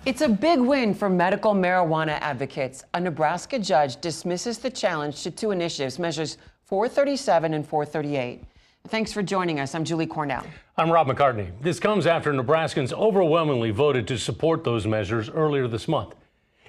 It's a big win for medical marijuana advocates. A Nebraska judge dismisses the challenge to two initiatives, measures 437 and 438. Thanks for joining us. I'm Julie Cornell. I'm Rob McCartney. This comes after Nebraskans overwhelmingly voted to support those measures earlier this month.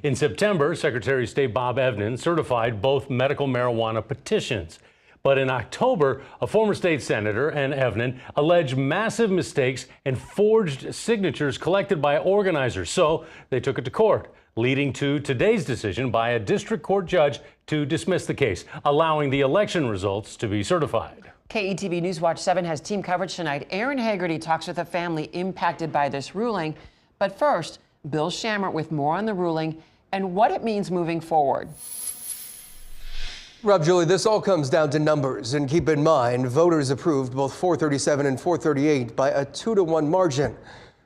In September, Secretary of State Bob Evnen certified both medical marijuana petitions. But in October, a former state senator and Evnen alleged massive mistakes and forged signatures collected by organizers. So they took it to court, leading to today's decision by a district court judge to dismiss the case, allowing the election results to be certified. KETV News Watch 7 has team coverage tonight. Aaron Haggerty talks with a family impacted by this ruling. But first, Bill Shammer with more on the ruling and what it means moving forward. Rob, Julie, this all comes down to numbers, and keep in mind, voters approved both 437 and 438 by a 2-to-1 margin.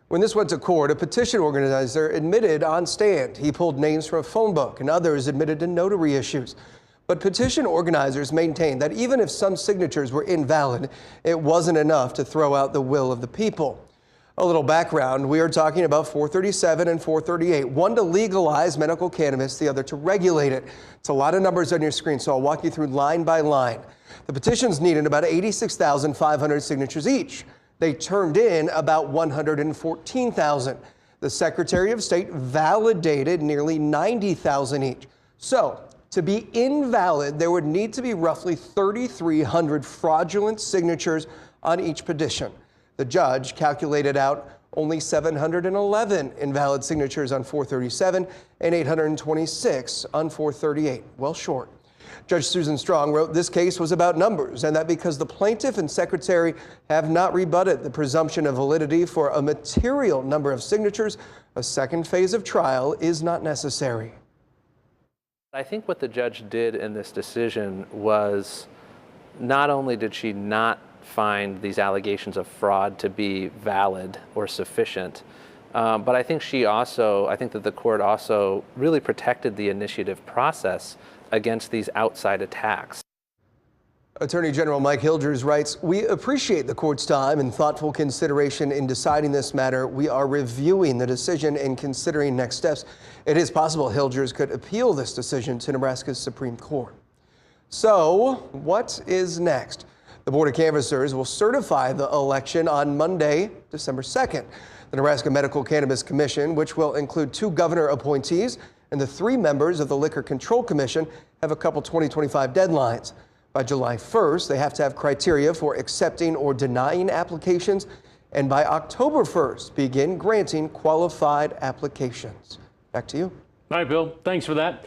When this went to court, a petition organizer admitted on stand he pulled names from a phone book, and others admitted to notary issues. But petition organizers maintained that even if some signatures were invalid, it wasn't enough to throw out the will of the people. A little background, we are talking about 437 and 438, one to legalize medical cannabis, the other to regulate it. It's a lot of numbers on your screen, so I'll walk you through line by line. The petitions needed about 86,500 signatures each. They turned in about 114,000. The Secretary of State validated nearly 90,000 each. So, to be invalid, there would need to be roughly 3,300 fraudulent signatures on each petition. The judge calculated out only 711 invalid signatures on 437 and 826 on 438, well short. Judge Susan Strong wrote this case was about numbers, and that because the plaintiff and secretary have not rebutted the presumption of validity for a material number of signatures, a second phase of trial is not necessary. I think what the judge did in this decision was not only did she not find these allegations of fraud to be valid or sufficient, but I think that the court also really protected the initiative process against these outside attacks. Attorney General Mike Hilgers writes, "We appreciate the court's time and thoughtful consideration in deciding this matter. We are reviewing the decision and considering next steps." It is possible Hilgers could appeal this decision to Nebraska's Supreme Court. So, what is next? The Board of Canvassers will certify the election on Monday, December 2nd. The Nebraska Medical Cannabis Commission, which will include 2 governor appointees and the 3 members of the Liquor Control Commission, have a couple 2025 deadlines. By July 1st, they have to have criteria for accepting or denying applications, and by October 1st, begin granting qualified applications. Back to you. All right, Bill, thanks for that.